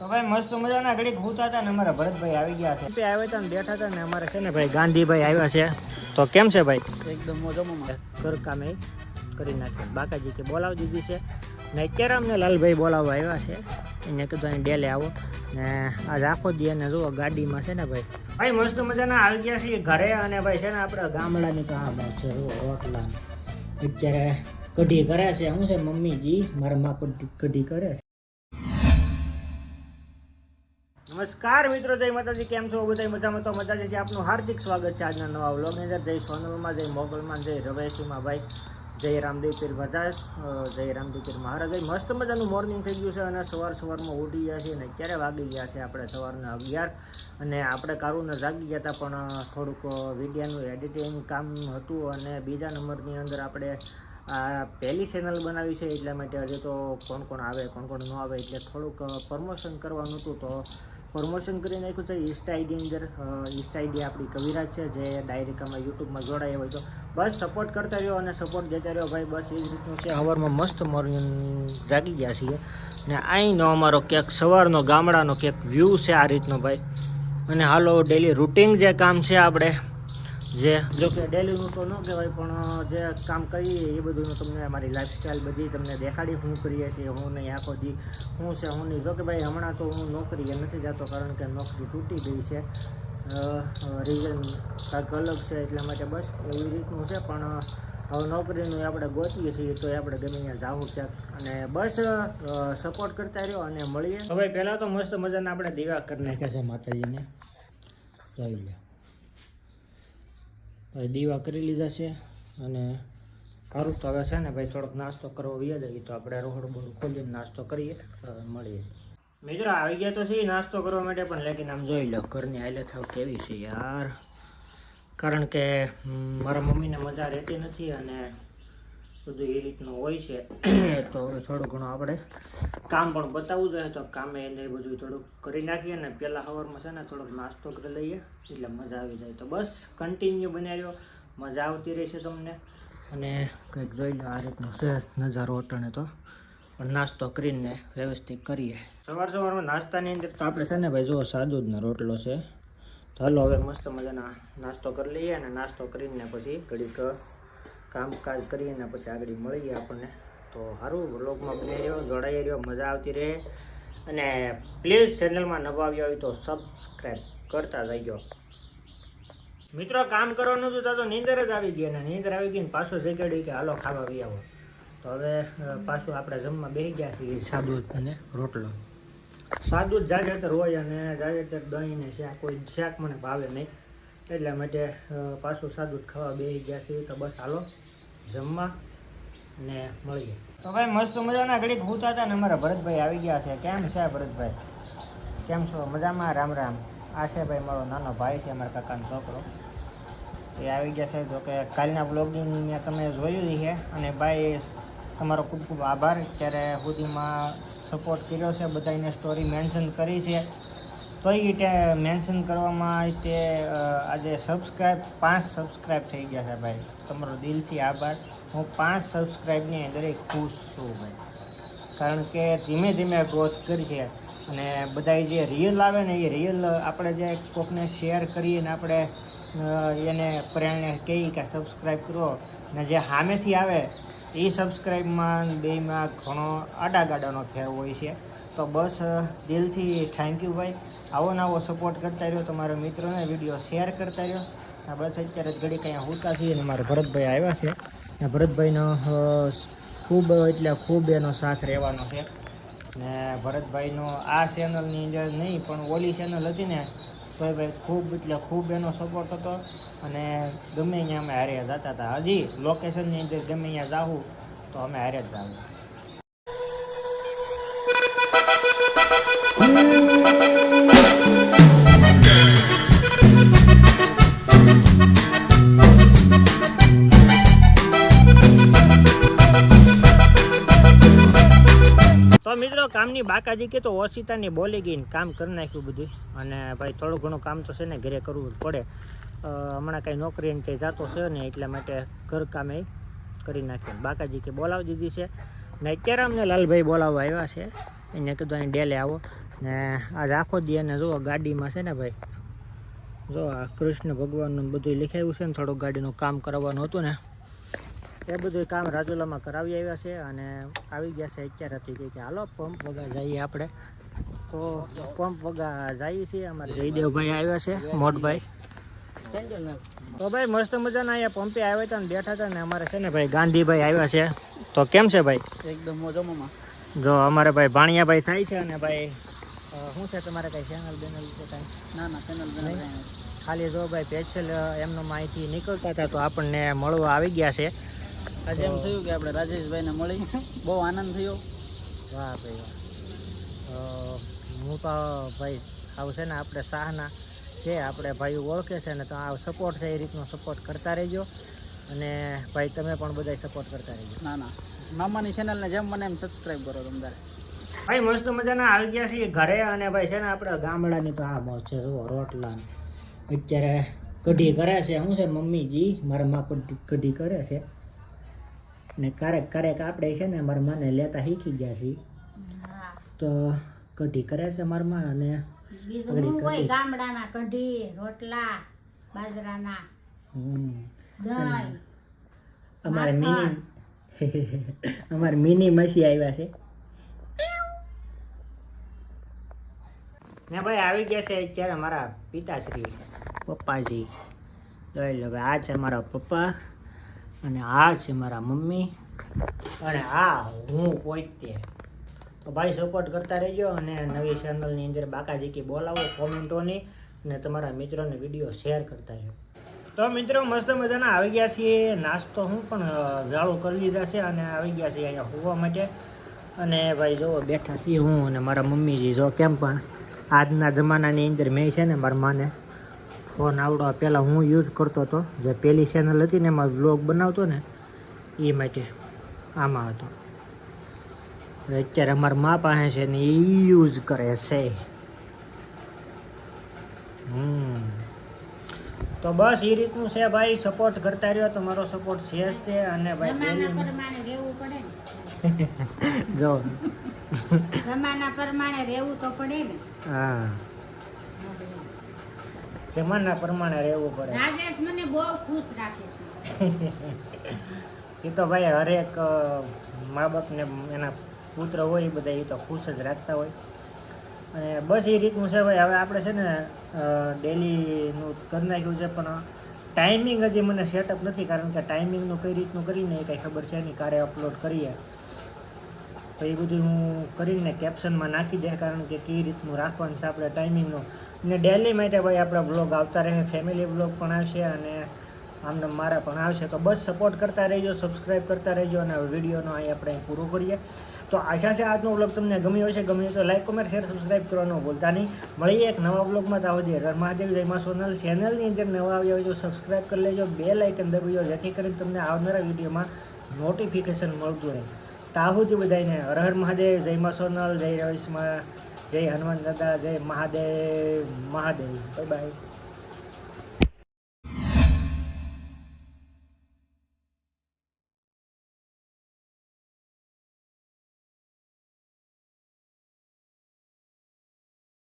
તો ભાઈ મસ્ત મજાના ઘડીક ભૂતા હતા ને અમારા ભરતભાઈ આવી ગયા છે આવ્યા હતા ને બેઠા હતા ને અમારે છે ને ભાઈ ગાંધીભાઈ આવ્યા છે તો કેમ છે ભાઈ એકદમ મજામાં ઘર કામે કરી નાખ્યું બાકાજી કે બોલાવી દીધી છે ને અત્યારે અમને લાલભાઈ બોલાવવા આવ્યા છે એને કીધું અહીં ડેલે આવો ને આજ આખો દી અને જુઓ ગાડીમાં છે ને ભાઈ મસ્ત મજાના આવી ગયા છીએ ઘરે અને ભાઈ છે ને આપણે ગામડાની કહાવત છે રોટલા અત્યારે કઢી કરે છે શું છે મમ્મીજી મારા માં કઢી કરે છે. નમસ્કાર મિત્રો, જય માતાજી. કેમ છો બધા? મજામાં તો મજા છે. આપનું હાર્દિક સ્વાગત છે આજના નવા વ્લોગની અંદર. જય સોનલમાં, જય મોગલમાં, જય રવેશીમાં ભાઈ, જય રામદેવ પીર ભજાજ, જય રામદેવ પીર મહારાજ. મસ્ત મજાનું મોર્નિંગ થઈ ગયું છે અને સવારમાં ઉઠી ગયા છે અને ક્યારે વાગી ગયા છે આપણે સવારના 11 અને આપણે કારુને જાગી ગયા હતા પણ થોડુંક વિડીયોનું એડિટિંગ કામ હતું અને બીજા નંબરની અંદર આપણે આ પહેલી ચેનલ બનાવી છે એટલા માટે હજી તો કોણ કોણ આવે કોણ કોણ ન આવે એટલે થોડુંક પ્રમોશન કરવાનું હતું તો પ્રમોશન કરી નાખ્યું છે. ઇન્સ્ટા આઈડી અંદર ઇન્સ્ટા આઈડી આપણી કવિરાજ છે જે ડાયરેક્ટ અમે યુટ્યુબમાં જોડાયા હોય તો બસ સપોર્ટ કરતા રહ્યો અને સપોર્ટ દેતા રહ્યો ભાઈ. બસ એ જ રીતનું છે. સવારમાં મસ્ત મોર્નિંગ જાગી ગયા છીએ ને અહીંનો અમારો ક્યાંક સવારનો ગામડાનો ક્યાંક વ્યૂ છે આ રીતનો ભાઈ. અને હાલો ડેલી રૂટિન જે કામ છે આપણે જે જો કે ડેલીનું તો ન કહેવાય પણ જે કામ કરીએ એ બધું તમને અમારી લાઈફસ્ટાઈલ બધી તમને દેખાડી શું કરીએ છીએ હું નહીં આખો દી શું છે હું નહીં. જો કે ભાઈ હમણાં તો હું નોકરીએ નથી જતો કારણ કે નોકરી તૂટી ગઈ છે, રીઝન કાંઈક અલગ છે એટલા માટે બસ એવી રીતનું છે. પણ હવે નોકરીનું આપણે ગોતીએ છીએ તો આપણે ગમે ત્યાં જાવું ક્યાંક અને બસ સપોર્ટ કરતા રહ્યો અને મળીએ. હવે પહેલાં તો મસ્ત મજાના આપણે દીવા કરી નાખ્યા છે માતાજીને જોઈ લે. ભાઈ દીવા કરી લીધા છે અને સારું તો હવે છે ને ભાઈ થોડોક નાસ્તો કરવો વ્યા જઈએ તો આપણે રોહડ બોડ ખોલીને નાસ્તો કરીએ મળીએ. મિત્રો આવી ગયા તો છે નાસ્તો કરવા માટે પણ લેકિન આમ જોઈ લો ઘરની હાલત થાવ કેવી છે યાર, કારણ કે મારા મમ્મીને મજા રહેતી નથી અને બધું એ રીતનું હોય છે તો હવે થોડું ઘણું આપણે કામ પણ બતાવવું જોઈએ તો કામે એને બધું થોડુંક કરી નાખીએ ને પહેલાં સવારમાં છે ને થોડોક નાસ્તો કરી લઈએ એટલે મજા આવી જાય. તો બસ કન્ટિન્યુ બનાવ્યો, મજા આવતી રહેશે તમને અને કંઈક જોઈ લો આ રીતનો છે નજારો અટાણે તો પણ નાસ્તો કરીને વ્યવસ્થિત કરીએ. સવારમાં નાસ્તાની અંદર તો આપણે છે ને ભાઈ જુઓ સાદું જ રોટલો છે તો હાલો હવે મસ્ત મજાના નાસ્તો કરી લઈએ અને નાસ્તો કરીને પછી ઘડીક કામકાજ કરીને પછી આગળ મળીએ આપણને. તો સારું વ્લોગમાં બની રહ્યો, જોડાઈ રહ્યો, મજા આવતી રહે અને પ્લીઝ ચેનલમાં નવા આવ્યા હોય તો સબસ્ક્રાઈબ કરતા જઈજો. મિત્રો કામ કરવાનું હતું તો નીંદર જ આવી ગઈ અને નીંદર આવી ગઈ ને પાછું જગાડ્યું કે હાલો ખાવા બી આવો. તો હવે પાછું આપણે જમવા બેસી ગયા છીએ સાદું અને રોટલો. સાદું જ જાજેતર હોય અને જાજેતર દહીં ને શાક કોઈ શાક મને ભાવે નહીં એટલા માટે પાછું સાદું ખાવા બેસી ગયા છીએ. તો બસ હાલો જમવા ને મળીએ. તો ભાઈ મસ્ત મજાના ઘડીક ભૂતા હતા ને અમારા ભરતભાઈ આવી ગયા છે. કેમ છે ભરતભાઈ? કેમ છો? મજામાં? રામ રામ. આ છે ભાઈ મારો નાનો ભાઈ છે, અમારા કાકાનો છોકરો, એ આવી ગયા છે. જો કે કાલના બ્લોગિંગ મેં તમે જોયું છે અને ભાઈ તમારો ખૂબ ખૂબ આભાર. ત્યારે સુધીમાં સપોર્ટ કર્યો છે, બધાને સ્ટોરી મેન્શન કરી છે તો એ મેન્શન કરવામાં તે આજે 5 સબસ્ક્રાઈબ થઈ ગયા છે ભાઈ. તમારો દિલથી આભાર. હું 5 સબસ્ક્રાઈબની અંદર ખુશ છું ભાઈ, કારણ કે ધીમે ધીમે ગ્રોથ કરી છે અને બધા જે રિયલ આવે ને એ રિયલ આપણે જે કોકને શેર કરીએ ને આપણે એને પ્રેરણા કહીએ કે સબસ્ક્રાઈબ કરો ને જે સામેથી આવે એ સબસ્ક્રાઈબમાં બેમાં ઘણો આડાગાડાનો ફેર હોય છે. તો બસ દિલથી થેન્ક યુ ભાઈ. આવો ને આવો સપોર્ટ કરતા રહ્યો, તમારા મિત્રોને વિડીયો શેર કરતા રહ્યો. બસ અત્યારે જ ઘડીક અહીંયા હોતા છીએ અને મારા ભરતભાઈ આવ્યા છે ને ભરતભાઈનો ખૂબ એનો સાથ રહેવાનો છે ને ભરતભાઈનો આ ચેનલની અંદર નહીં પણ ઓલી ચેનલ હતી ને તો ભાઈ ખૂબ એનો સપોર્ટ હતો અને ગમે અહીંયા અમે હારે જતા હતા. હજી લોકેશનની અંદર ગમે અહીંયા જાવું તો અમે હારે જ જાવું. તો મિત્રો કામની બાકાજી કે તો ઓશિતાની બોલી ગઈ ને કામ કરી નાખ્યું બધું અને ભાઈ થોડું ઘણું કામ તો છે ને ઘરે કરવું પડે. હમણાં કાંઈ નોકરીને કંઈ જતો છે ને એટલા માટે ઘર કામે કરી નાખ્યું. બાકાજી કે બોલાવી દીધી છે ને અત્યારે અમને લાલભાઈ બોલાવવા આવ્યા છે એને કીધું અહીં ડેલે આવો ને આજ આખો દી એને જુઓ ગાડીમાં છે ને ભાઈ જો આ કૃષ્ણ ભગવાનનું બધું લખાયું છે ને થોડુંક ગાડીનું કામ કરાવવાનું હતું ને એ બધું કામ રાજુલામાં કરાવી આવ્યા છે અને આવી ગયા છે અત્યારેથી કે હાલો પંપ વગા જઈએ આપણે તો પંપ વગા જઈએ છીએ અમારે જયદેવભાઈ આવ્યા છે મોટભાઈ તો ભાઈ મસ્ત મજાના અહીંયા પંપે આવ્યા હતા ને બેઠા હતા ને અમારે છે ને ભાઈ ગાંધીભાઈ આવ્યા છે તો કેમ છે ભાઈ એકદમ મોજામાં જો અમારે ભાઈ ભાણિયાભાઈ થાય છે અને ભાઈ શું છે તમારે કઈ ચેનલ બેનલ કે કાંઈ ના ચેનલ ખાલી જો ભાઈ સ્પેશિયલ એમનો માહિતી નીકળતા હતા તો આપણને મળવા આવી ગયા છે આજે એમ થયું કે આપણે રાજેશભાઈને મળી બહુ આનંદ થયો વાહ ભાઈ વાહ હું તો ભાઈ આવું છે ને આપણે શાહના છે આપણે ભાઈ ઓળખે છે ને તો આ સપોર્ટ છે એ રીતનો સપોર્ટ કરતા રહેજો અને ભાઈ તમે પણ બધા સપોર્ટ કરતા રહેજો ના મામાની ચેનલને જેમ મને એમ સબસ્ક્રાઈબ કરો તમારે ભાઈ મસ્ત મજાના આવી ગયા છીએ ઘરે અને ભાઈ છે ને આપણે ગામડાની તો આ મોજ છે જુઓ રોટલા અત્યારે કઢી કરે છે શું છે મમ્મીજી મારા મા કઢી કરે છે ને ક્યારેક આપણે છે ને મારા માને લેતા શીખી ગયા છીએ તો કઢી કરે છે મારા મા અને ગામડાના કઢી રોટલા બાજરાના દહીં અમારે મિની મસી આવ્યા છે ને ભાઈ આવી ગયા છે અત્યારે મારા પિતાશ્રી પપ્પાજી લઈ લો ભાઈ આ છે મારા પપ્પા અને આ છે મારા મમ્મી અને આ હું પોતે તો ભાઈ સપોર્ટ કરતા રહેજો અને નવી ચેનલની અંદર બાકાજીકી બોલાવો કોમેન્ટોની અને તમારા મિત્રોને વિડીયો શેર કરતા રહ્યો તો મિત્રો મસ્ત મજાના આવી ગયા છીએ નાસ્તો હું પણ જાળું કરી લીધા છે અને આવી ગયા છીએ અહીંયા હોવા માટે અને ભાઈ જો બેઠા છીએ હું અને મારા મમ્મીજી જો કેમ પણ આજના જમાનાની અંદર મેં છે ને મારા માને ફોન આવડો પહેલાં હું યુઝ કરતો હતો જે પહેલી ચેનલ હતી ને એમાં વ્લોગ બનાવતો ને એ માટે આમાં હતો અત્યારે અમારા મા પાસે છે ને એ યુઝ કરે છે તો બસ એ રીતનું છે ભાઈ સપોર્ટ કરતા રહ્યો તમારો સપોર્ટ છે જ તે અને ભાઈ જો જમાના પ્રમાણે રહેવું તો પડે ને હા જમાના પ્રમાણે રહેવું પડે રાજેશ મને બહુ ખુશ રાખે છે એ તો ભાઈ હરેક મા બાપને એના પુત્ર હોય એ બધા એ તો ખુશ જ રાખતા હોય અને બસ એ રીતનું છે ભાઈ હવે આપણે છે ને ડેલીનું કરી નાખ્યું છે પણ ટાઈમિંગ હજી મને સેટઅપ નથી કારણ કે ટાઈમિંગનું કઈ રીતનું કરીને એ કાંઈ ખબર છે નહીં ક્યારે અપલોડ કરીએ તો એ બધું હું કરીને કેપ્શનમાં નાખી દે કારણ કે કઈ રીતનું રાખવાનું છે આપણે ટાઈમિંગનું ને ડેલી માટે ભાઈ આપણા બ્લોગ આવતા રહે ફેમિલી બ્લોગ પણ આવશે અને આમને મારા પણ આવશે તો બસ સપોર્ટ કરતા રહેજો સબસ્ક્રાઈબ કરતા રહેજો અને વિડીયોનો અહીં આપણે પૂરો કરીએ તો આશા છે આજનો વ્લોગ તમને ગમ્યો હશે ગમ્યો તો લાઈક કમેન્ટ શેર સબસ્ક્રાઈબ કરવાનું ભૂલતા નહીં મળીએ એક નવા વ્લોગમાં ત્યાં સુધી હર મહાદેવ જય મા સોનલ ચેનલની અંદર નવા આવ્યા હોય તો સબસ્ક્રાઈબ કરી લેજો બેલ આઇકન દબાવજો જેથી કરીને તમને આવનારા વિડીયોમાં નોટિફિકેશન મળતું રહે ત્યાં સુધી બધાને હર હર મહાદેવ જય મા સોનલ જય રવિશમાં જય હનુમાન દાદા જય મહાદેવ બાય બાય.